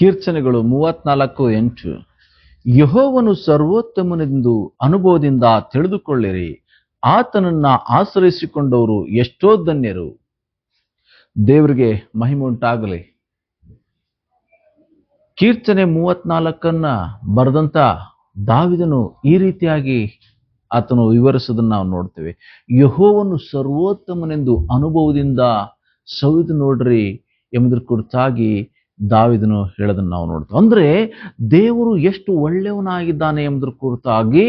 ಕೀರ್ತನೆಗಳು 34:8. ಯೆಹೋವನು ಸರ್ವೋತ್ತಮನೆಂದು ಅನುಭವದಿಂದ ತಿಳಿದುಕೊಳ್ಳಿರಿ, ಆತನನ್ನ ಆಶ್ರಯಿಸಿಕೊಂಡವರು ಎಷ್ಟೋ ಧನ್ಯರು. ದೇವರಿಗೆ ಮಹಿಮೆ ಉಂಟಾಗಲಿ. ಕೀರ್ತನೆ 34 ಬರೆದಂತ ದಾವಿದನು ಈ ರೀತಿಯಾಗಿ ಆತನು ವಿವರಿಸೋದನ್ನು ನಾವು ನೋಡ್ತೇವೆ. ಯೆಹೋವನು ಸರ್ವೋತ್ತಮನೆಂದು ಅನುಭವದಿಂದ ಸವಿದು ನೋಡ್ರಿ ಎಂಬುದರ ಕುರಿತಾಗಿ ದಾವಿದನು ಹೇಳೋದನ್ನು ನಾವು ನೋಡ್ತೇವೆ. ಅಂದ್ರೆ ದೇವರು ಎಷ್ಟು ಒಳ್ಳೆಯವನಾಗಿದ್ದಾನೆ ಎಂಬುದರ ಕುರಿತಾಗಿ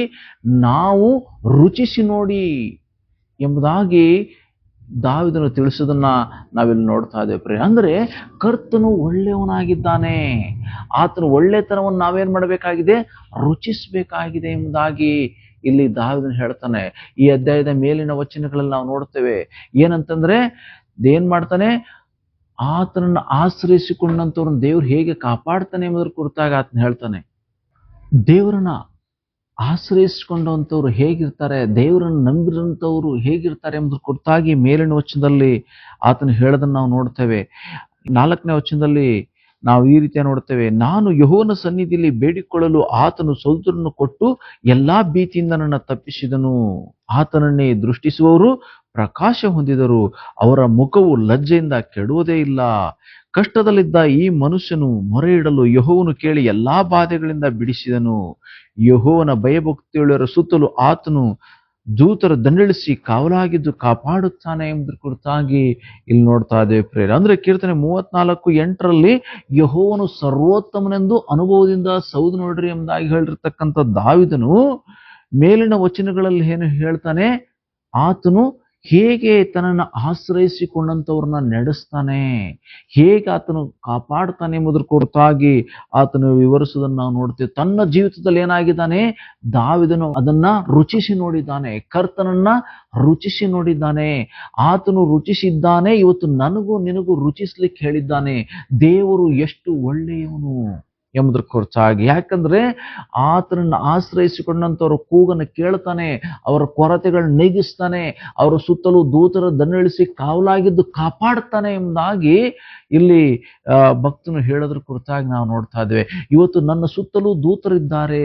ನಾವು ರುಚಿಸಿ ನೋಡಿ ಎಂಬುದಾಗಿ ದಾವಿದನು ತಿಳಿಸೋದನ್ನ ನಾವಿಲ್ಲಿ ನೋಡ್ತಾ ಇದ್ದೇವೆ. ಅಂದ್ರೆ ಕರ್ತನು ಒಳ್ಳೆಯವನಾಗಿದ್ದಾನೆ, ಆತನ ಒಳ್ಳೆತನವನ್ನು ನಾವೇನ್ ಮಾಡಬೇಕಾಗಿದೆ, ರುಚಿಸಬೇಕಾಗಿದೆ ಎಂಬುದಾಗಿ ಇಲ್ಲಿ ದಾವಿದನು ಹೇಳ್ತಾನೆ. ಈ ಅಧ್ಯಾಯದ ಮೇಲಿನ ವಚನಗಳಲ್ಲಿ ನಾವು ನೋಡ್ತೇವೆ. ಏನಂತಂದ್ರೆ ಏನ್ ಮಾಡ್ತಾನೆ, ಆತನನ್ನು ಆಶ್ರಯಿಸಿಕೊಂಡಂತವ್ರನ್ನ ದೇವ್ರು ಹೇಗೆ ಕಾಪಾಡ್ತಾನೆ ಎಂಬುದರ ಕುರಿತಾಗಿ ಆತನ ಹೇಳ್ತಾನೆ. ದೇವರನ್ನ ಆಶ್ರಯಿಸಿಕೊಂಡಂಥವ್ರು ಹೇಗಿರ್ತಾರೆ, ದೇವರನ್ನು ನಂಬಿರಂಥವ್ರು ಹೇಗಿರ್ತಾರೆ ಎಂಬುದ್ರ ಕುರಿತಾಗಿ ಮೇಲಿನ ವಚನದಲ್ಲಿ ಆತನು ಹೇಳೋದನ್ನು ನಾವು ನೋಡ್ತೇವೆ. 4ನೇ ವಚನದಲ್ಲಿ ನಾವು ಈ ರೀತಿಯ ನೋಡ್ತೇವೆ. ನಾನು ಯೆಹೋವನ ಸನ್ನಿಧಿಯಲ್ಲಿ ಬೇಡಿಕೊಳ್ಳಲು ಆತನು ಸೌತರನ್ನು ಕೊಟ್ಟು ಎಲ್ಲಾ ಭೀತಿಯಿಂದ ನನ್ನ ತಪ್ಪಿಸಿದನು. ಆತನನ್ನೇ ದೃಷ್ಟಿಸುವವರು ಪ್ರಕಾಶ ಹೊಂದಿದರು, ಅವರ ಮುಖವು ಲಜ್ಜೆಯಿಂದ ಕೆಡುವುದೇ ಇಲ್ಲ. ಕಷ್ಟದಲ್ಲಿದ್ದ ಈ ಮನುಷ್ಯನು ಮೊರೆ ಇಡಲು ಯೆಹೋವನು ಕೇಳಿ ಎಲ್ಲಾ ಬಾಧೆಗಳಿಂದ ಬಿಡಿಸಿದನು. ಯೆಹೋವನ ಭಯಭಕ್ತಿಯುಳ್ಳವರ ಸುತ್ತಲೂ ಆತನು ದೂತರ ದಂಡಳಿಸಿ ಕಾವಲಾಗಿದ್ದು ಕಾಪಾಡುತ್ತಾನೆ ಎಂಬುದರ ಕುರಿತಾಗಿ ಇಲ್ಲಿ ನೋಡ್ತಾ ಇದ್ದೇವೆ ಪ್ರೇರೆ. ಅಂದ್ರೆ ಕೀರ್ತನೆ 34:8 ಯೆಹೋವನು ಸರ್ವೋತ್ತಮನೆಂದು ಅನುಭವದಿಂದ ಸೌದು ನೋಡ್ರಿ ಎಂಬುದಾಗಿ ಹೇಳಿರ್ತಕ್ಕಂಥ ದಾವಿದನು ಮೇಲಿನ ವಚನಗಳಲ್ಲಿ ಏನು ಹೇಳ್ತಾನೆ, ಆತನು ಹೇಗೆ ತನ್ನನ್ನು ಆಶ್ರಯಿಸಿಕೊಂಡಂಥವ್ರನ್ನ ನಡೆಸ್ತಾನೆ, ಹೇಗೆ ಆತನು ಕಾಪಾಡ್ತಾನೆ ಎಂಬುದರ ಕುರಿತಾಗಿ ಆತನು ವಿವರಿಸುವುದನ್ನು ನಾವು ನೋಡ್ತೇವೆ. ತನ್ನ ಜೀವಿತದಲ್ಲಿ ಏನಾಗಿದ್ದಾನೆ, ದಾವಿದನು ಅದನ್ನ ರುಚಿಸಿ ನೋಡಿದ್ದಾನೆ, ಕರ್ತನನ್ನ ರುಚಿಸಿ ನೋಡಿದ್ದಾನೆ. ಆತನು ರುಚಿಸಿದ್ದಾನೆ, ಇವತ್ತು ನನಗೂ ನಿನಗೂ ರುಚಿಸ್ಲಿಕ್ಕೆ ಹೇಳಿದ್ದಾನೆ. ದೇವರು ಎಷ್ಟು ಒಳ್ಳೆಯವನು ಎಂಬುದರ ಕುರಿತಾಗಿ. ಯಾಕಂದ್ರೆ ಆತನನ್ನು ಆಶ್ರಯಿಸಿಕೊಂಡಂಥವ್ರ ಕೂಗನ್ನು ಕೇಳ್ತಾನೆ, ಅವರ ಕೊರತೆಗಳನ್ನ ನೀಗಿಸ್ತಾನೆ, ಅವರ ಸುತ್ತಲೂ ದೂತರ ದಂಡಳಿಸಿ ಕಾವಲಾಗಿದ್ದು ಕಾಪಾಡ್ತಾನೆ ಎಂಬುದಾಗಿ ಇಲ್ಲಿ ಭಕ್ತನು ಹೇಳೋದ್ರ ಕುರಿತಾಗಿ ನಾವು ನೋಡ್ತಾ ಇದ್ದೇವೆ. ಇವತ್ತು ನನ್ನ ಸುತ್ತಲೂ ದೂತರಿದ್ದಾರೆ,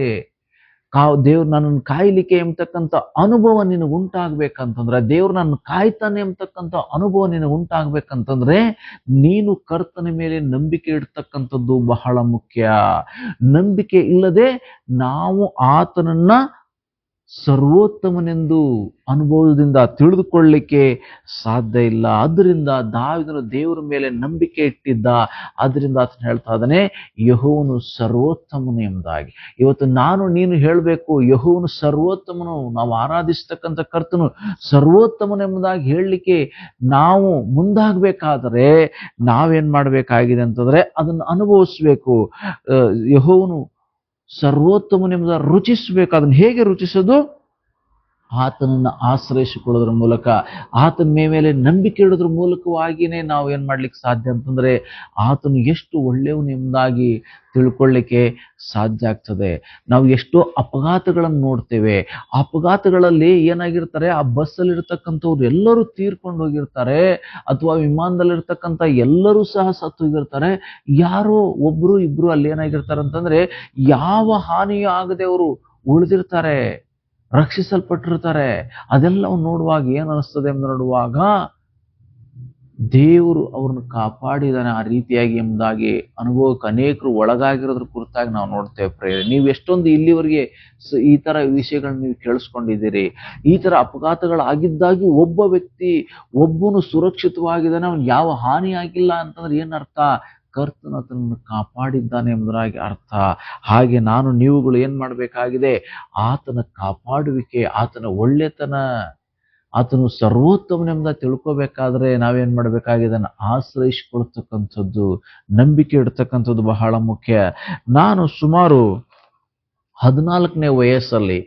ದೇವ್ರು ನನ್ನನ್ನು ಕಾಯ್ಲಿಕ್ಕೆ ಎಂಬತಕ್ಕಂಥ ಅನುಭವ ನಿನಗೆ ಉಂಟಾಗ್ಬೇಕಂತಂದ್ರೆ, ದೇವ್ರು ನನ್ನ ಕಾಯ್ತಾನೆ ಎಂಬತಕ್ಕಂಥ ಅನುಭವ ನಿನಗೆ ಉಂಟಾಗ್ಬೇಕಂತಂದ್ರೆ ನೀನು ಕರ್ತನ ಮೇಲೆ ನಂಬಿಕೆ ಇಡ್ತಕ್ಕಂಥದ್ದು ಬಹಳ ಮುಖ್ಯ. ನಂಬಿಕೆ ಇಲ್ಲದೆ ನಾವು ಆತನನ್ನ ಸರ್ವೋತ್ತಮನೆಂದು ಅನುಭವದಿಂದ ತಿಳಿದುಕೊಳ್ಳಲಿಕ್ಕೆ ಸಾಧ್ಯ ಇಲ್ಲ. ಆದ್ದರಿಂದ ದಾವಿದನು ದೇವರ ಮೇಲೆ ನಂಬಿಕೆ ಇಟ್ಟಿದ್ದ. ಆದ್ದರಿಂದ ಆತನು ಹೇಳ್ತಾ ಇದ್ದಾನೆ, ಯೆಹೋವನು ಸರ್ವೋತ್ತಮನು ಎಂಬುದಾಗಿ. ಇವತ್ತು ನಾನು ನೀನು ಹೇಳಬೇಕು, ಯೆಹೋವನು ಸರ್ವೋತ್ತಮನು, ನಾವು ಆರಾಧಿಸ್ತಕ್ಕಂಥ ಕರ್ತನು ಸರ್ವೋತ್ತಮನು ಎಂಬುದಾಗಿ ಹೇಳಲಿಕ್ಕೆ ನಾವು ಮುಂದಾಗಬೇಕಾದರೆ ನಾವೇನ್ ಮಾಡಬೇಕಾಗಿದೆ ಅಂತಂದ್ರೆ ಅದನ್ನು ಅನುಭವಿಸ್ಬೇಕು. ಯೆಹೋವನು ಸರ್ವೋತ್ತಮನೆಂಬುದ ರುಚಿಸಬೇಕು. ಅದನ್ನು ಹೇಗೆ ರುಚಿಸೋದು? ಆತನನ್ನು ಆಶ್ರಯಿಸಿಕೊಳ್ಳೋದ್ರ ಮೂಲಕ, ಆತನ ಮೇಲೆ ನಂಬಿಕೆ ಇಡೋದ್ರ ಮೂಲಕವಾಗಿಯೇ ನಾವು ಏನ್ ಮಾಡ್ಲಿಕ್ಕೆ ಸಾಧ್ಯ ಅಂತಂದ್ರೆ ಆತನು ಎಷ್ಟು ಒಳ್ಳೆಯವನು ಎಂಬುದಾಗಿ ತಿಳ್ಕೊಳ್ಳಿಕ್ಕೆ ಸಾಧ್ಯ ಆಗ್ತದೆ. ನಾವು ಎಷ್ಟೋ ಅಪಘಾತಗಳನ್ನು ನೋಡ್ತೇವೆ. ಅಪಘಾತಗಳಲ್ಲಿ ಏನಾಗಿರ್ತಾರೆ, ಆ ಬಸ್ಸಲ್ಲಿ ಇರ್ತಕ್ಕಂಥವ್ರು ಎಲ್ಲರೂ ತೀರ್ಕೊಂಡು ಹೋಗಿರ್ತಾರೆ, ಅಥವಾ ವಿಮಾನದಲ್ಲಿರ್ತಕ್ಕಂಥ ಎಲ್ಲರೂ ಸಹ ಸತ್ತು ಹೋಗಿರ್ತಾರೆ. ಯಾರೋ ಒಬ್ರು ಇಬ್ರು ಅಲ್ಲಿ ಏನಾಗಿರ್ತಾರೆ ಅಂತಂದ್ರೆ ಯಾವ ಹಾನಿಯೂ ಆಗದೆ ಅವರು ಉಳಿದಿರ್ತಾರೆ, ರಕ್ಷಿಸಲ್ಪಟ್ಟಿರ್ತಾರೆ. ಅದೆಲ್ಲವನ್ನು ನೋಡುವಾಗ ಏನ್ ಅನಿಸ್ತದೆ ಎಂದು ನೋಡುವಾಗ ದೇವರು ಅವ್ರನ್ನ ಕಾಪಾಡಿದಾನೆ ಆ ರೀತಿಯಾಗಿ ಎಂಬುದಾಗಿ ಅನುಭವಕ್ಕೆ ಅನೇಕರು ಒಳಗಾಗಿರೋದ್ರ ಕುರಿತಾಗಿ ನಾವು ನೋಡ್ತೇವೆ ಪ್ರೇರೆ. ನೀವು ಎಷ್ಟೊಂದು ಇಲ್ಲಿವರೆಗೆ ಈ ತರ ವಿಷಯಗಳನ್ನ ನೀವು ಕೇಳಿಸ್ಕೊಂಡಿದ್ದೀರಿ. ಈ ತರ ಅಪಘಾತಗಳಾಗಿದ್ದಾಗಿ ಒಬ್ಬ ವ್ಯಕ್ತಿ ಒಬ್ಬನು ಸುರಕ್ಷಿತವಾಗಿದ್ದಾನೆ, ಅವನು ಯಾವ ಹಾನಿ ಆಗಿಲ್ಲ ಅಂತಂದ್ರೆ ಏನರ್ಥ, ಕರ್ತನ ಆತನನ್ನು ಕಾಪಾಡಿದ್ದಾನೆ ಎಂಬುದಾಗಿ ಅರ್ಥ. ಹಾಗೆ ನಾನು ನೀವುಗಳು ಏನ್ ಮಾಡಬೇಕಾಗಿದೆ, ಆತನ ಕಾಪಾಡುವಿಕೆ, ಆತನ ಒಳ್ಳೆತನ, ಆತನು ಸರ್ವೋತ್ತಮನೆಂಬ ತಿಳ್ಕೋಬೇಕಾದ್ರೆ ನಾವೇನ್ ಮಾಡಬೇಕಾಗಿದೆ, ಆಶ್ರಯಿಸಿಕೊಳ್ತಕ್ಕಂಥದ್ದು, ನಂಬಿಕೆ ಇಡ್ತಕ್ಕಂಥದ್ದು ಬಹಳ ಮುಖ್ಯ. ನಾನು ಸುಮಾರು 14ನೇ ವಯಸ್ಸಲ್ಲಿ,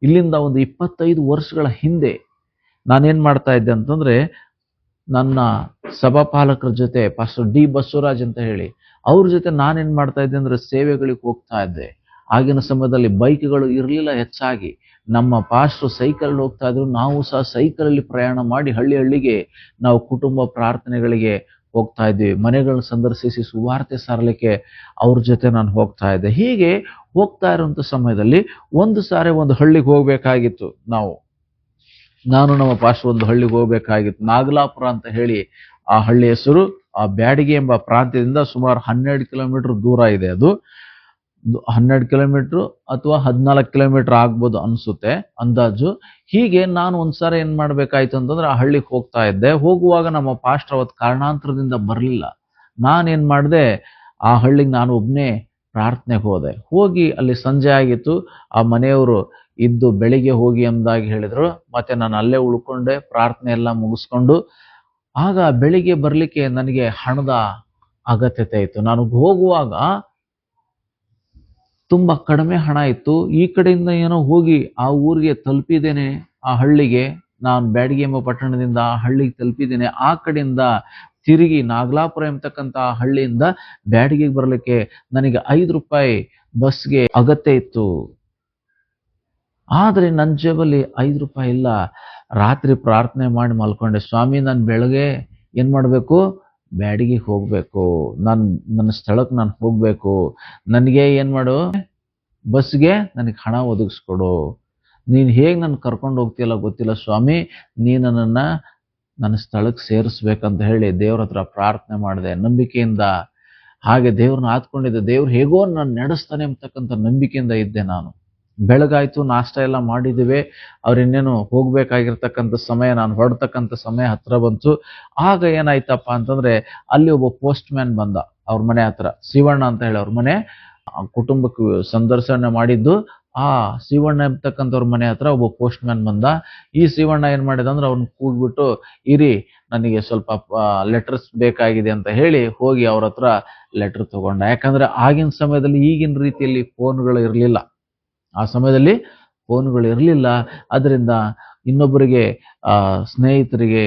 ಇಲ್ಲಿಂದ ಒಂದು 25 ವರ್ಷಗಳ ಹಿಂದೆ ನಾನೇನ್ ಮಾಡ್ತಾ ಇದ್ದೆ ಅಂತಂದ್ರೆ, ನನ್ನ ಸಭಾಪಾಲಕರ ಜೊತೆ ಪಾಸ್ಟರ್ ಡಿ ಬಸವರಾಜ್ ಅಂತ ಹೇಳಿ ಅವ್ರ ಜೊತೆ ನಾನೇನ್ ಮಾಡ್ತಾ ಇದ್ದೆ ಅಂದ್ರೆ ಸೇವೆಗಳಿಗೆ ಹೋಗ್ತಾ ಇದ್ದೆ. ಆಗಿನ ಸಮಯದಲ್ಲಿ ಬೈಕ್ಗಳು ಇರಲಿಲ್ಲ ಹೆಚ್ಚಾಗಿ. ನಮ್ಮ ಪಾಸ್ಟರ್ ಸೈಕಲ್ ಹೋಗ್ತಾ ಇದ್ರು, ನಾವು ಸಹ ಸೈಕಲಲ್ಲಿ ಪ್ರಯಾಣ ಮಾಡಿ ಹಳ್ಳಿ ಹಳ್ಳಿಗೆ ನಾವು ಕುಟುಂಬ ಪ್ರಾರ್ಥನೆಗಳಿಗೆ ಹೋಗ್ತಾ ಇದ್ವಿ. ಮನೆಗಳನ್ನ ಸಂದರ್ಶಿಸಿ ಸುವಾರ್ತೆ ಸಾರಲಿಕ್ಕೆ ಅವ್ರ ಜೊತೆ ನಾನು ಹೋಗ್ತಾ ಇದ್ದೆ. ಹೀಗೆ ಹೋಗ್ತಾ ಇರುವಂತ ಸಮಯದಲ್ಲಿ ಒಂದು ಸಾರಿ ಒಂದು ಹಳ್ಳಿಗೆ ಹೋಗ್ಬೇಕಾಗಿತ್ತು. ನಾನು ನಮ್ಮ ಪಾಸ್ಟರ್ ಒಂದು ಹಳ್ಳಿಗೆ ಹೋಗ್ಬೇಕಾಗಿತ್ತು. ನಾಗಲಾಪುರ ಅಂತ ಹೇಳಿ ಆ ಹಳ್ಳಿ ಹೆಸರು. ಆ ಬ್ಯಾಡಗಿ ಎಂಬ ಪ್ರಾಂತ್ಯದಿಂದ ಸುಮಾರು 12 ಕಿಲೋಮೀಟರ್ ದೂರ ಇದೆ. ಅದು 12 ಕಿಲೋಮೀಟರ್ ಅಥವಾ 14 ಕಿಲೋಮೀಟರ್ ಆಗ್ಬೋದು ಅನ್ಸುತ್ತೆ ಅಂದಾಜು. ಹೀಗೆ ನಾನು ಒಂದ್ಸಾರಿ ಏನ್ ಮಾಡ್ಬೇಕಾಯ್ತು ಅಂತಂದ್ರೆ ಆ ಹಳ್ಳಿಗೆ ಹೋಗ್ತಾ ಇದ್ದೆ. ಹೋಗುವಾಗ ನಮ್ಮ ಪಾಸ್ಟರ್ ಅವತ್ತು ಕಾರಣಾಂತರದಿಂದ ಬರ್ಲಿಲ್ಲ. ನಾನೇನ್ ಮಾಡಿದೆ, ಆ ಹಳ್ಳಿಗೆ ನಾನು ಒಬ್ನೇ ಪ್ರಾರ್ಥನೆಗೆ ಹೋದೆ. ಹೋಗಿ ಅಲ್ಲಿ ಸಂಜೆ ಆಗಿತ್ತು. ಆ ಮನೆಯವರು ಇದ್ದು ಬೆಳಿಗ್ಗೆ ಹೋಗಿ ಎಂದಾಗಿ ಹೇಳಿದ್ರು. ಮತ್ತೆ ನಾನು ಅಲ್ಲೇ ಉಳ್ಕೊಂಡೆ, ಪ್ರಾರ್ಥನೆ ಎಲ್ಲ ಮುಗಿಸ್ಕೊಂಡು. ಆಗ ಬೆಳಿಗ್ಗೆ ಬರ್ಲಿಕ್ಕೆ ನನಗೆ ಹಣದ ಅಗತ್ಯತೆ ಇತ್ತು. ನಾನು ಹೋಗುವಾಗ ತುಂಬಾ ಕಡಿಮೆ ಹಣ ಇತ್ತು. ಈ ಕಡೆಯಿಂದ ಏನೋ ಹೋಗಿ ಆ ಊರಿಗೆ ತಲುಪಿದ್ದೇನೆ, ಆ ಹಳ್ಳಿಗೆ. ನಾನು ಬ್ಯಾಡಗಿ ಎಂಬ ಪಟ್ಟಣದಿಂದ ಆ ಹಳ್ಳಿಗೆ ತಲುಪಿದ್ದೇನೆ. ಆ ಕಡೆಯಿಂದ ತಿರುಗಿ ನಾಗಲಾಪುರ ಎಂಬತಕ್ಕಂತ ಆ ಹಳ್ಳಿಯಿಂದ ಬ್ಯಾಡಗಿಗೆ ಬರ್ಲಿಕ್ಕೆ ನನಗೆ 5 ರೂಪಾಯಿ ಬಸ್ಗೆ ಅಗತ್ಯ ಇತ್ತು. ಆದ್ರೆ ನನ್ನ ಜೇಬಲ್ಲಿ 5 ರೂಪಾಯಿ ಇಲ್ಲ. ರಾತ್ರಿ ಪ್ರಾರ್ಥನೆ ಮಾಡಿ ಮಲ್ಕೊಂಡೆ. ಸ್ವಾಮಿ, ನಾನು ಬೆಳಗ್ಗೆ ಏನ್ ಮಾಡ್ಬೇಕು, ಬ್ಯಾಡಗಿಗೆ ಹೋಗ್ಬೇಕು, ನನ್ನ ಸ್ಥಳಕ್ಕೆ ನಾನು ಹೋಗ್ಬೇಕು. ನನಗೆ ಏನ್ ಮಾಡು, ಬಸ್ಗೆ ನನಗೆ ಹಣ ಒದಗಿಸ್ಕೊಡು. ನೀನ್ ಹೇಗ್ ನನ್ ಕರ್ಕೊಂಡು ಹೋಗ್ತಿಲ್ಲ ಗೊತ್ತಿಲ್ಲ ಸ್ವಾಮಿ, ನೀನ್ ನನ್ನ ಸ್ಥಳಕ್ಕೆ ಸೇರಿಸ್ಬೇಕಂತ ಹೇಳಿ ದೇವ್ರ ಹತ್ರ ಪ್ರಾರ್ಥನೆ ಮಾಡಿದೆ ನಂಬಿಕೆಯಿಂದ. ಹಾಗೆ ದೇವ್ರನ್ನ ಆತ್ಕೊಂಡಿದ್ದೆ. ದೇವ್ರು ಹೇಗೋ ನಾನು ನಡೆಸ್ತಾನೆ ಅಂತಕ್ಕಂಥ ನಂಬಿಕೆಯಿಂದ ಇದ್ದೆ ನಾನು. ಬೆಳಗಾಯ್ತು, ನಾಷ್ಟ ಎಲ್ಲ ಮಾಡಿದ್ದೀವಿ. ಇನ್ನೇನು ಹೋಗ್ಬೇಕಾಗಿರ್ತಕ್ಕಂಥ ಸಮಯ, ನಾನು ಹೊರಡ್ತಕ್ಕಂಥ ಸಮಯ ಹತ್ರ ಬಂತು. ಆಗ ಏನಾಯ್ತಪ್ಪ ಅಂತಂದ್ರೆ, ಅಲ್ಲಿ ಒಬ್ಬ ಪೋಸ್ಟ್ ಮ್ಯಾನ್ ಬಂದ ಅವ್ರ ಮನೆ ಹತ್ರ. ಶಿವಣ್ಣ ಅಂತ ಹೇಳಿ ಅವ್ರ ಮನೆ, ಕುಟುಂಬಕ್ಕೆ ಸಂದರ್ಶನ ಮಾಡಿದ್ದು. ಆ ಶಿವಣ್ಣ ಎಂಬತಕ್ಕಂಥವ್ರ ಮನೆ ಹತ್ರ ಒಬ್ಬ ಪೋಸ್ಟ್ ಮ್ಯಾನ್ ಬಂದ. ಈ ಶಿವಣ್ಣ ಏನ್ ಮಾಡಿದ ಅಂದ್ರೆ ಅವ್ರನ್ನ ಕೂಗ್ಬಿಟ್ಟು, ಇರಿ ನನಗೆ ಸ್ವಲ್ಪ ಲೆಟರ್ಸ್ ಬೇಕಾಗಿದೆ ಅಂತ ಹೇಳಿ ಹೋಗಿ ಅವ್ರ ಹತ್ರ ಲೆಟರ್ ತಗೊಂಡ. ಯಾಕಂದ್ರೆ ಆಗಿನ ಸಮಯದಲ್ಲಿ ಈಗಿನ ರೀತಿಯಲ್ಲಿ ಫೋನ್ಗಳು ಇರಲಿಲ್ಲ. ಆ ಸಮಯದಲ್ಲಿ ಫೋನ್ಗಳು ಇರಲಿಲ್ಲ. ಅದರಿಂದ ಇನ್ನೊಬ್ಬರಿಗೆ, ಸ್ನೇಹಿತರಿಗೆ,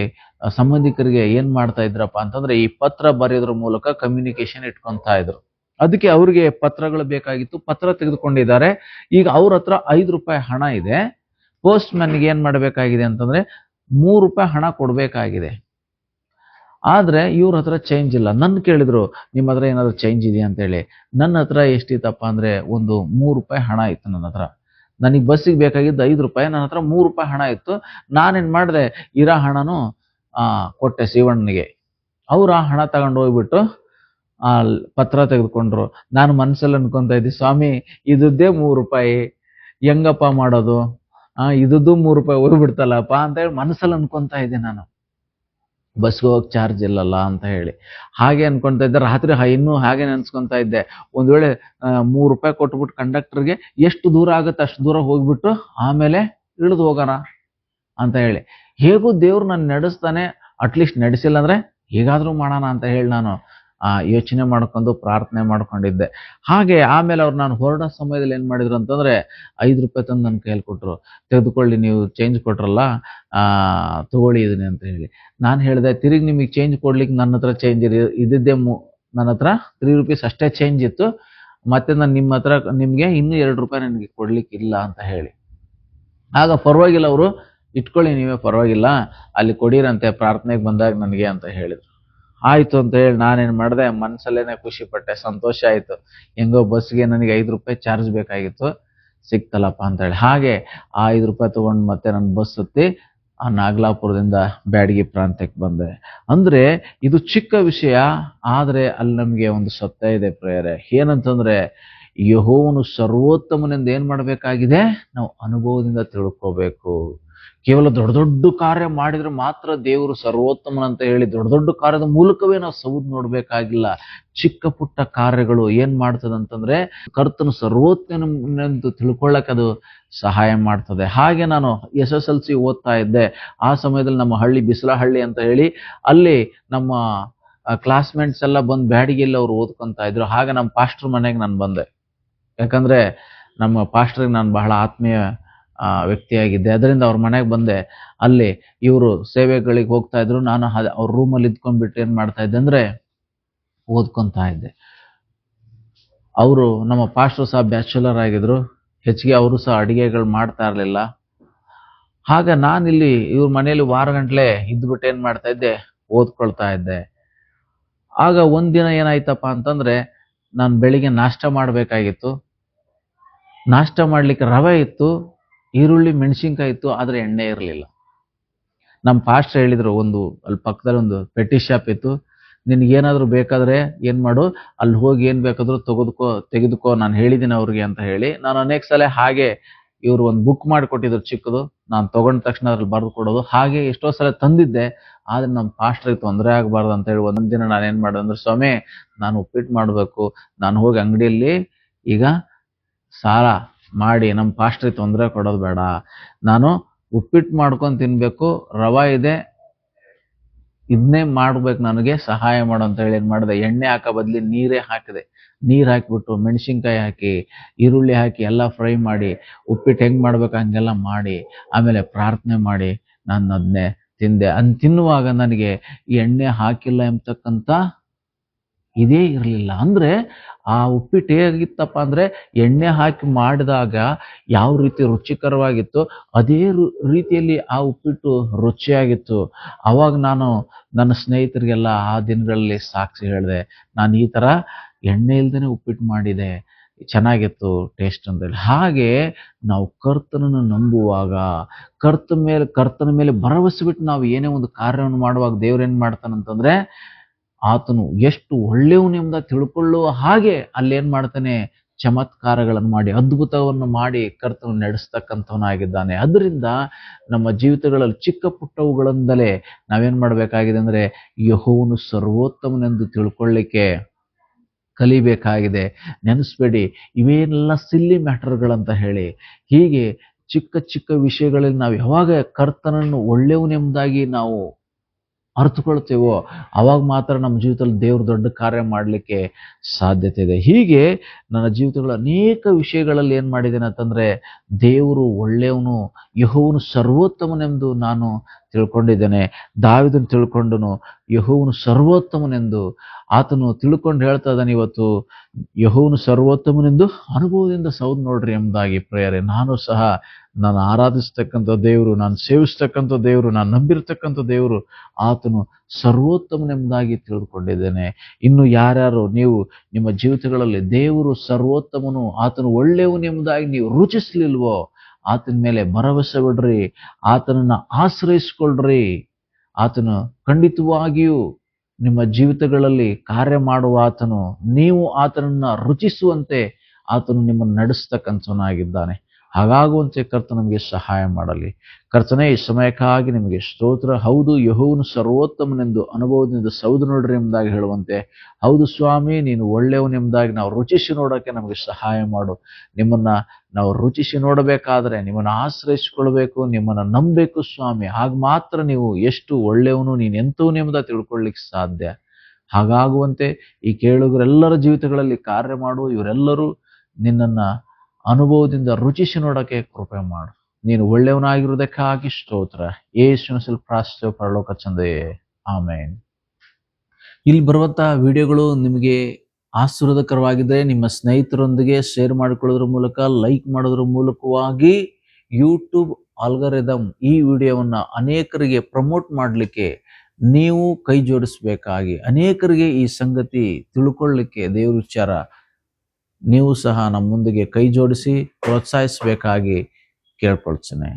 ಸಂಬಂಧಿಕರಿಗೆ ಏನ್ ಮಾಡ್ತಾ ಇದ್ರಪ್ಪ ಅಂತಂದ್ರೆ ಈ ಪತ್ರ ಬರೆಯೋದ್ರ ಮೂಲಕ ಕಮ್ಯುನಿಕೇಶನ್ ಇಟ್ಕೊಂತಾ ಇದ್ರು. ಅದಕ್ಕೆ ಅವ್ರಿಗೆ ಪತ್ರಗಳು ಬೇಕಾಗಿತ್ತು. ಪತ್ರ ತೆಗೆದುಕೊಂಡಿದ್ದಾರೆ. ಈಗ ಅವ್ರ ಹತ್ರ 5 ರೂಪಾಯಿ ಹಣ ಇದೆ. ಪೋಸ್ಟ್ ಮ್ಯಾನ್ಗೆ ಏನ್ ಮಾಡ್ಬೇಕಾಗಿದೆ ಅಂತಂದ್ರೆ 3 ರೂಪಾಯಿ ಹಣ ಕೊಡ್ಬೇಕಾಗಿದೆ. ಆದ್ರೆ ಇವ್ರ ಹತ್ರ ಚೇಂಜ್ ಇಲ್ಲ. ನನ್ನ ಕೇಳಿದ್ರು, ನಿಮ್ಮ ಹತ್ರ ಏನಾದ್ರು ಚೇಂಜ್ ಇದೆಯಾ ಅಂತ ಹೇಳಿ. ನನ್ನ ಹತ್ರ ಎಷ್ಟಿತ್ತಪ್ಪ ಅಂದ್ರೆ ಒಂದು 3 ರೂಪಾಯಿ ಹಣ ಇತ್ತು ನನ್ನ ಹತ್ರ. ನನಗೆ ಬಸ್ಸಿಗೆ ಬೇಕಾಗಿದ್ದು 5 ರೂಪಾಯಿ, ನನ್ನ ಹತ್ರ 3 ರೂಪಾಯಿ ಹಣ ಇತ್ತು. ನಾನೇನ್ ಮಾಡಿದೆ, ಇರೋ ಹಣನು ಕೊಟ್ಟೆ ಶಿವಣ್ಣನಿಗೆ. ಅವ್ರು ಆ ಹಣ ತಗೊಂಡು ಹೋಗ್ಬಿಟ್ಟು ಆ ಪತ್ರ ತೆಗೆದುಕೊಂಡ್ರು. ನಾನು ಮನ್ಸಲ್ಲಿ ಅನ್ಕೊಂತ ಇದ್ದೆ, ಸ್ವಾಮಿ ಇದ್ದೇ 3 ರೂಪಾಯಿ ಹೆಂಗಪ್ಪ ಮಾಡೋದು, ಇದ್ದು 3 ರೂಪಾಯಿ ಹೋಗ್ಬಿಡ್ತಲ್ಲಪ್ಪ ಅಂತ ಹೇಳಿ ಮನಸ್ಸಲ್ಲಿ ಅನ್ಕೊಂತ ಇದ್ದೆ ನಾನು. ಬಸ್ಗೆ ಹೋಗಕ್ ಚಾರ್ಜ್ ಇಲ್ಲಲ್ಲ ಅಂತ ಹೇಳಿ ಹಾಗೆ ಅನ್ಕೊಂತ ಇದ್ದೆ. ರಾತ್ರಿ ಇನ್ನೂ ಹಾಗೆ ನೆನ್ಸ್ಕೊಂತ ಇದ್ದೆ, ಒಂದ್ ವೇಳೆ 3 ರೂಪಾಯಿ ಕೊಟ್ಬಿಟ್ಟು ಕಂಡಕ್ಟರ್ಗೆ ಎಷ್ಟು ದೂರ ಆಗುತ್ತೆ ಅಷ್ಟು ದೂರ ಹೋಗ್ಬಿಟ್ಟು ಆಮೇಲೆ ಇಳಿದು ಹೋಗೋಣ ಅಂತ ಹೇಳಿ. ಹೇಗೂ ದೇವ್ರು ನಾನು ನಡೆಸ್ತಾನೆ, ಅಟ್ಲೀಸ್ಟ್ ನಡೆಸಿಲ್ಲ ಅಂದ್ರೆ ಹೇಗಾದ್ರೂ ಮಾಡೋಣ ಅಂತ ಹೇಳಿ ನಾನು ಯೋಚನೆ ಮಾಡ್ಕೊಂಡು ಪ್ರಾರ್ಥನೆ ಮಾಡ್ಕೊಂಡಿದ್ದೆ. ಹಾಗೆ ಆಮೇಲೆ ಅವ್ರು ನಾನು ಹೊರಡೋ ಸಮಯದಲ್ಲಿ ಏನ್ ಮಾಡಿದ್ರು ಅಂತಂದ್ರೆ 5 ರೂಪಾಯಿ ತಂದು ನನ್ನ ಕೈಯಲ್ಲಿ ಕೊಟ್ರು. ತೆಗೆದುಕೊಳ್ಳಿ, ನೀವು ಚೇಂಜ್ ಕೊಟ್ರಲ್ಲ, ತಗೊಳ್ಳಿ ಇದನ್ನೇ ಅಂತ ಹೇಳಿ. ನಾನು ಹೇಳಿದೆ, ತಿರುಗಿ ನಿಮಗೆ ಚೇಂಜ್ ಕೊಡ್ಲಿಕ್ಕೆ ನನ್ನ ಹತ್ರ ಚೇಂಜ್ ಇದ್ದಿದ್ದೇ ನನ್ನ ಹತ್ರ 3 ರೂಪೀಸ್ ಅಷ್ಟೇ ಚೇಂಜ್ ಇತ್ತು. ಮತ್ತೆ ನಾನು ನಿಮ್ಮ ಹತ್ರ ನಿಮ್ಗೆ ಇನ್ನೂ 2 ರೂಪಾಯಿ ನನಗೆ ಕೊಡ್ಲಿಕ್ಕೆ ಇಲ್ಲ ಅಂತ ಹೇಳಿ. ಆಗ ಪರವಾಗಿಲ್ಲ, ಅವರು ಇಟ್ಕೊಳ್ಳಿ ನೀವೇ, ಪರವಾಗಿಲ್ಲ, ಅಲ್ಲಿ ಕೊಡಿರಂತೆ ಪ್ರಾರ್ಥನೆಗೆ ಬಂದಾಗ ನನಗೆ ಅಂತ ಹೇಳಿದ್ರು. ಆಯ್ತು ಅಂತ ಹೇಳಿ ನಾನೇನ್ ಮಾಡಿದೆ, ಮನ್ಸಲ್ಲೇನೆ ಖುಷಿ ಪಟ್ಟೆ, ಸಂತೋಷ ಆಯ್ತು. ಹೆಂಗೋ ಬಸ್ಗೆ ನನಗೆ 5 ರೂಪಾಯಿ ಚಾರ್ಜ್ ಬೇಕಾಗಿತ್ತು, ಸಿಕ್ತಲ್ಲಪ್ಪ ಅಂತ ಹೇಳಿ. ಹಾಗೆ ಆ 5 ರೂಪಾಯಿ ತಗೊಂಡು ಮತ್ತೆ ನನ್ನ ಬಸ್ ಹತ್ತಿ ಆ ನಾಗಲಾಪುರದಿಂದ ಬ್ಯಾಡಗಿ ಪ್ರಾಂತ್ಯಕ್ಕೆ ಬಂದೆ. ಅಂದ್ರೆ ಇದು ಚಿಕ್ಕ ವಿಷಯ, ಆದ್ರೆ ಅಲ್ಲಿ ನಮ್ಗೆ ಒಂದು ಸತ್ಯ ಇದೆ ಪ್ರೇಯರೆ. ಏನಂತಂದ್ರೆ, ಯೆಹೋವನು ಸರ್ವೋತ್ತಮನೆಂದು ಏನ್ ಮಾಡ್ಬೇಕಾಗಿದೆ, ನಾವು ಅನುಭವದಿಂದ ತಿಳ್ಕೋಬೇಕು. ಕೇವಲ ದೊಡ್ಡ ದೊಡ್ಡ ಕಾರ್ಯ ಮಾಡಿದ್ರೆ ಮಾತ್ರ ದೇವರು ಸರ್ವೋತ್ತಮನಂತ ಹೇಳಿ ದೊಡ್ಡ ದೊಡ್ಡ ಕಾರ್ಯದ ಮೂಲಕವೇ ನಾವು ಸೌದ್ ನೋಡ್ಬೇಕಾಗಿಲ್ಲ. ಚಿಕ್ಕ ಪುಟ್ಟ ಕಾರ್ಯಗಳು ಏನ್ ಮಾಡ್ತದಂತಂದ್ರೆ ಕರ್ತನು ಸರ್ವೋತ್ತಮನೆಂದು ತಿಳ್ಕೊಳ್ಳಕ್ಕೆ ಅದು ಸಹಾಯ ಮಾಡ್ತದೆ. ಹಾಗೆ ನಾನು SSLC ಓದ್ತಾ ಇದ್ದೆ. ಆ ಸಮಯದಲ್ಲಿ ನಮ್ಮ ಹಳ್ಳಿ ಬಿಸ್ಲಹಳ್ಳಿ ಅಂತ ಹೇಳಿ, ಅಲ್ಲಿ ನಮ್ಮ ಕ್ಲಾಸ್ಮೇಟ್ಸ್ ಎಲ್ಲ ಬಂದು ಬ್ಯಾಡಗಿಯಲ್ಲಿ ಅವ್ರು ಓದ್ಕೊಂತ ಇದ್ರು. ಹಾಗೆ ನಮ್ಮ ಪಾಸ್ಟರ್ ಮನೆಗೆ ನಾನು ಬಂದೆ. ಯಾಕಂದ್ರೆ ನಮ್ಮ ಪಾಸ್ಟರ್ಗೆ ನಾನು ಬಹಳ ಆತ್ಮೀಯ ವ್ಯಕ್ತಿಯಾಗಿದ್ದೆ. ಅದರಿಂದ ಅವ್ರ ಮನೆಗೆ ಬಂದೆ. ಅಲ್ಲಿ ಇವರು ಸೇವೆಗಳಿಗೆ ಹೋಗ್ತಾ ಇದ್ರು. ನಾನು ಅವ್ರ ರೂಮಲ್ಲಿ ಇದ್ಕೊಂಡ್ಬಿಟ್ಟು ಏನ್ ಮಾಡ್ತಾ ಇದ್ದೆ ಅಂದ್ರೆ ಓದ್ಕೊಂತಾ ಇದ್ದೆ. ಅವರು ನಮ್ಮ ಪಾಸ್ಟರ್ ಸಹ ಬ್ಯಾಚುಲರ್ ಆಗಿದ್ರು. ಹೆಚ್ಚಿಗೆ ಅವರು ಸಹ ಅಡಿಗೆಗಳು ಮಾಡ್ತಾ ಇರ್ಲಿಲ್ಲ. ಆಗ ನಾನಿಲ್ಲಿ ಇವ್ರ ಮನೆಯಲ್ಲಿ ವಾರ ಗಂಟ್ಲೆ ಇದ್ಬಿಟ್ಟು ಏನ್ ಮಾಡ್ತಾ ಇದ್ದೆ, ಓದ್ಕೊಳ್ತಾ ಇದ್ದೆ. ಆಗ ಒಂದಿನ ಏನಾಯ್ತಪ್ಪ ಅಂತಂದ್ರೆ, ನಾನು ಬೆಳಿಗ್ಗೆ ನಾಷ್ಟ ಮಾಡಬೇಕಾಗಿತ್ತು. ನಾಷ್ಟ ಮಾಡ್ಲಿಕ್ಕೆ ರವೆ ಇತ್ತು, ಈರುಳ್ಳಿ ಮೆಣಸಿನ್ಕಾಯಿ ಇತ್ತು, ಆದ್ರೆ ಎಣ್ಣೆ ಇರಲಿಲ್ಲ. ನಮ್ಮ ಪಾಸ್ಟರ್ ಹೇಳಿದ್ರು, ಅಲ್ಲಿ ಪಕ್ಕದಲ್ಲಿ ಒಂದು ಪೆಟ್ಟಿ ಶಾಪ್ ಇತ್ತು, ನಿನ್ಗೇನಾದ್ರೂ ಬೇಕಾದ್ರೆ ಏನ್ ಮಾಡು, ಅಲ್ಲಿ ಹೋಗಿ ಏನ್ ಬೇಕಾದ್ರೂ ತೆಗೆದುಕೋ, ನಾನು ಹೇಳಿದ್ದೀನಿ ಅವ್ರಿಗೆ ಅಂತ ಹೇಳಿ. ನಾನು ಅನೇಕ ಸಲ ಹಾಗೆ ಇವ್ರು ಒಂದು ಬುಕ್ ಮಾಡಿಕೊಟ್ಟಿದ್ರು ಚಿಕ್ಕದು, ನಾನು ತಗೊಂಡ ತಕ್ಷಣ ಅದ್ರಲ್ಲಿ ಬರೆದು ಕೊಡೋದು, ಹಾಗೆ ಎಷ್ಟೋ ಸಲ ತಂದಿದ್ದೆ. ಆದ್ರೆ ನಮ್ಮ ಪಾಸ್ಟರ್ಗೆ ತೊಂದರೆ ಆಗಬಾರ್ದು ಅಂತ ಹೇಳಿ ಒಂದಿನ ನಾನು ಏನ್ ಮಾಡಿದೆ ಅಂದ್ರೆ, ಸ್ವಾಮಿ ನಾನು ಉಪ್ಪಿಟ್ಟು ಮಾಡಬೇಕು, ನಾನು ಹೋಗಿ ಅಂಗಡಿಯಲ್ಲಿ ಈಗ ಸಾಲ ಮಾಡಿ ನಮ್ಮ ಪಾಸ್ಟ್ರಿಗೆ ತೊಂದರೆ ಕೊಡೋದು ಬೇಡ, ನಾನು ಉಪ್ಪಿಟ್ಟು ಮಾಡ್ಕೊಂಡು ತಿನ್ಬೇಕು, ರವಾ ಇದೆ, ಇದನ್ನೇ ಮಾಡ್ಬೇಕು, ನನಗೆ ಸಹಾಯ ಮಾಡು ಅಂತ ಹೇಳಿ ಏನ್ ಮಾಡಿದೆ, ಎಣ್ಣೆ ಹಾಕೋ ಬದ್ಲಿ ನೀರೇ ಹಾಕಿದೆ. ನೀರು ಹಾಕಿಬಿಟ್ಟು ಮೆಣಸಿನ್ಕಾಯಿ ಹಾಕಿ ಈರುಳ್ಳಿ ಹಾಕಿ ಎಲ್ಲ ಫ್ರೈ ಮಾಡಿ ಉಪ್ಪಿಟ್ಟು ಹೆಂಗ್ ಮಾಡ್ಬೇಕು ಹಂಗೆಲ್ಲ ಮಾಡಿ ಆಮೇಲೆ ಪ್ರಾರ್ಥನೆ ಮಾಡಿ ನಾನು ಅದನ್ನೇ ತಿಂದೆ. ತಿನ್ನುವಾಗ ನನಗೆ ಎಣ್ಣೆ ಹಾಕಿಲ್ಲ ಎಂಬತಕ್ಕಂಥ ಇದೇ ಇರಲಿಲ್ಲ. ಅಂದ್ರೆ ಆ ಉಪ್ಪಿಟ್ಟು ಹೇಗಿತ್ತಪ್ಪ ಅಂದ್ರೆ, ಎಣ್ಣೆ ಹಾಕಿ ಮಾಡಿದಾಗ ಯಾವ ರೀತಿ ರುಚಿಕರವಾಗಿತ್ತು ಅದೇ ರೀತಿಯಲ್ಲಿ ಆ ಉಪ್ಪಿಟ್ಟು ರುಚಿಯಾಗಿತ್ತು. ಅವಾಗ ನಾನು ನನ್ನ ಸ್ನೇಹಿತರಿಗೆಲ್ಲ ಆ ದಿನಗಳಲ್ಲಿ ಸಾಕ್ಷಿ ಹೇಳಿದೆ, ನಾನು ಈ ತರ ಎಣ್ಣೆ ಇಲ್ದೇನೆ ಉಪ್ಪಿಟ್ಟು ಮಾಡಿದೆ, ಚೆನ್ನಾಗಿತ್ತು ಟೇಸ್ಟ್ ಅಂತೇಳಿ. ಹಾಗೆ ನಾವು ಕರ್ತನನ್ನು ನಂಬುವಾಗ, ಕರ್ತನ ಮೇಲೆ ಭರವಸೆ ಬಿಟ್ಟು ನಾವು ಏನೇ ಒಂದು ಕಾರ್ಯವನ್ನು ಮಾಡುವಾಗ ದೇವ್ರೇನ್ ಮಾಡ್ತಾನಂತಂದ್ರೆ, ಆತನು ಎಷ್ಟು ಒಳ್ಳೆಯವನೆಂಬ ತಿಳ್ಕೊಳ್ಳುವ ಹಾಗೆ ಅಲ್ಲೇನ್ ಮಾಡ್ತಾನೆ, ಚಮತ್ಕಾರಗಳನ್ನು ಮಾಡಿ ಅದ್ಭುತವನ್ನು ಮಾಡಿ ಕರ್ತನು ನಡೆಸ್ತಕ್ಕಂಥವನಾಗಿದ್ದಾನೆ. ಅದರಿಂದ ನಮ್ಮ ಜೀವಿತಗಳಲ್ಲಿ ಚಿಕ್ಕ ಪುಟ್ಟವುಗಳಿಂದಲೇ ನಾವೇನ್ ಮಾಡ್ಬೇಕಾಗಿದೆ ಅಂದ್ರೆ, ಯೆಹೋವನು ಸರ್ವೋತ್ತಮನೆಂದು ತಿಳ್ಕೊಳ್ಳಿಕ್ಕೆ ಕಲಿಬೇಕಾಗಿದೆ. ನೆನೆಸ್ಬೇಡಿ, ಇವೇನೆಲ್ಲ ಸಿಲ್ಲಿ ಮ್ಯಾಟರ್ಗಳಂತ ಹೇಳಿ. ಹೀಗೆ ಚಿಕ್ಕ ಚಿಕ್ಕ ವಿಷಯಗಳಲ್ಲಿ ನಾವು ಯಾವಾಗ ಕರ್ತನನ್ನು ಒಳ್ಳೆಯವನೆಂಬುದಾಗಿ ನಾವು ಅರ್ಥಕೊಳ್ತೇವೋ ಅವಾಗ ಮಾತ್ರ ನಮ್ಮ ಜೀವಿತದಲ್ಲಿ ದೇವ್ರು ದೊಡ್ಡ ಕಾರ್ಯ ಮಾಡಲಿಕ್ಕೆ ಸಾಧ್ಯತೆ ಇದೆ. ಹೀಗೆ ನನ್ನ ಜೀವಿತಗಳ ಅನೇಕ ವಿಷಯಗಳಲ್ಲಿ ಏನ್ ಮಾಡಿದ್ದೇನೆ ಅಂತಂದ್ರೆ, ದೇವರು ಒಳ್ಳೆಯವನು, ಯೆಹೋವನು ಸರ್ವೋತ್ತಮನೆಂದು ನಾನು ತಿಳ್ಕೊಂಡಿದ್ದೇನೆ. ದಾವೀದನು ತಿಳ್ಕೊಂಡನು ಯೆಹೋವನು ಸರ್ವೋತ್ತಮನೆಂದು. ಆತನು ತಿಳ್ಕೊಂಡು ಹೇಳ್ತಾ ಇದ್ದಾನೆ ಇವತ್ತು, ಯೆಹೋವನು ಸರ್ವೋತ್ತಮನೆಂದು ಅನುಭವದಿಂದ ಸೌದ್ ನೋಡ್ರಿ ಎಂಬುದಾಗಿ ಪ್ರೇಯರೆ. ನಾನು ಸಹ ನಾನು ಆರಾಧಿಸ್ತಕ್ಕಂಥ ದೇವರು, ನಾನು ಸೇವಿಸ್ತಕ್ಕಂಥ ದೇವರು, ನಾನು ನಂಬಿರ್ತಕ್ಕಂಥ ದೇವರು ಆತನು ಸರ್ವೋತ್ತಮನೆಂಬುದಾಗಿ ತಿಳಿದುಕೊಂಡಿದ್ದೇನೆ. ಇನ್ನು ಯಾರ್ಯಾರು ನೀವು ನಿಮ್ಮ ಜೀವಿತಗಳಲ್ಲಿ ದೇವರು ಸರ್ವೋತ್ತಮನು, ಆತನು ಒಳ್ಳೆಯವನೆಂಬುದಾಗಿ ನೀವು ರುಚಿಸ್ಲಿಲ್ವೋ, ಆತನ ಮೇಲೆ ಭರವಸೆ ಬಿಡ್ರಿ, ಆತನನ್ನ ಆಶ್ರಯಿಸ್ಕೊಳ್ರಿ. ಆತನು ಖಂಡಿತವಾಗಿಯೂ ನಿಮ್ಮ ಜೀವಿತಗಳಲ್ಲಿ ಕಾರ್ಯ ಮಾಡುವ ಆತನು, ನೀವು ಆತನನ್ನ ರುಚಿಸುವಂತೆ ಆತನು ನಿಮ್ಮನ್ನು ನಡೆಸ್ತಕ್ಕಂಥವನಾಗಿದ್ದಾನೆ. ಹಾಗಾಗುವಂತೆ ಕರ್ತ ನಮಗೆ ಸಹಾಯ ಮಾಡಲಿ. ಕರ್ತನೇ, ಈ ಸಮಯಕ್ಕಾಗಿ ನಿಮಗೆ ಸ್ತೋತ್ರ. ಹೌದು, ಯೆಹೋವನು ಸರ್ವೋತ್ತಮನೆಂದು ಅನುಭವದಿಂದ ಸೌದು ನೋಡ್ರಿ ಎಂಬುದಾಗಿ ಹೇಳುವಂತೆ, ಹೌದು ಸ್ವಾಮಿ, ನೀನು ಒಳ್ಳೆಯವನೆಂಬುದಾಗಿ ನಾವು ರುಚಿಸಿ ನೋಡೋಕೆ ನಮಗೆ ಸಹಾಯ ಮಾಡು. ನಿಮ್ಮನ್ನ ನಾವು ರುಚಿಸಿ ನೋಡಬೇಕಾದ್ರೆ ನಿಮ್ಮನ್ನು ಆಶ್ರಯಿಸಿಕೊಳ್ಬೇಕು, ನಿಮ್ಮನ್ನು ನಂಬಬೇಕು ಸ್ವಾಮಿ. ಹಾಗ ಮಾತ್ರ ನೀವು ಎಷ್ಟು ಒಳ್ಳೆಯವನು, ನೀನು ಎಂಥವನೆಂಬುದಾಗಿ ತಿಳ್ಕೊಳ್ಳಿಕ್ಕೆ ಸಾಧ್ಯ. ಹಾಗಾಗುವಂತೆ ಈ ಕೇಳುಗರೆಲ್ಲರ ಜೀವಿತಗಳಲ್ಲಿ ಕಾರ್ಯ ಮಾಡು. ಇವರೆಲ್ಲರೂ ನಿನ್ನನ್ನ ಅನುಭವದಿಂದ ರುಚಿಸಿ ನೋಡಕ್ಕೆ ಕೃಪೆ ಮಾಡು. ನೀನು ಒಳ್ಳೆಯವನಾಗಿರುವುದಕ್ಕಾಗಿ ಸ್ತೋತ್ರ. ಯೇಸುವಿನ ಹೆಸರಲ್ಲಿ ಪ್ರಾರ್ಥಿಸುತ್ತೇವೆ ಪರಲೋಕ ತಂದೆಯೇ, ಆಮೇನ್. ಇಲ್ಲಿ ಬರುವಂತಹ ವಿಡಿಯೋಗಳು ನಿಮಗೆ ಆಶೀರ್ವಾದಕರವಾಗಿದ್ದರೆ ನಿಮ್ಮ ಸ್ನೇಹಿತರೊಂದಿಗೆ ಶೇರ್ ಮಾಡಿಕೊಳ್ಳೋದ್ರ ಮೂಲಕ, ಲೈಕ್ ಮಾಡೋದ್ರ ಮೂಲಕವಾಗಿ ಯೂಟ್ಯೂಬ್ ಆಲ್ಗರಿದಮ್ ಈ ವಿಡಿಯೋವನ್ನ ಅನೇಕರಿಗೆ ಪ್ರಮೋಟ್ ಮಾಡಲಿಕ್ಕೆ ನೀವು ಕೈ ಜೋಡಿಸಬೇಕಾಗಿ, ಅನೇಕರಿಗೆ ಈ ಸಂಗತಿ ತಿಳ್ಕೊಳ್ಳಿಕ್ಕೆ ದೇವ್ರ ವಿಚಾರ ನೀವು ಸಹ ನಮ್ಮೊಂದಿಗೆ ಕೈ ಜೋಡಿಸಿ ಪ್ರೋತ್ಸಾಹಿಸಬೇಕಾಗಿ ಕೇಳ್ಕೊಳ್ತೇನೆ.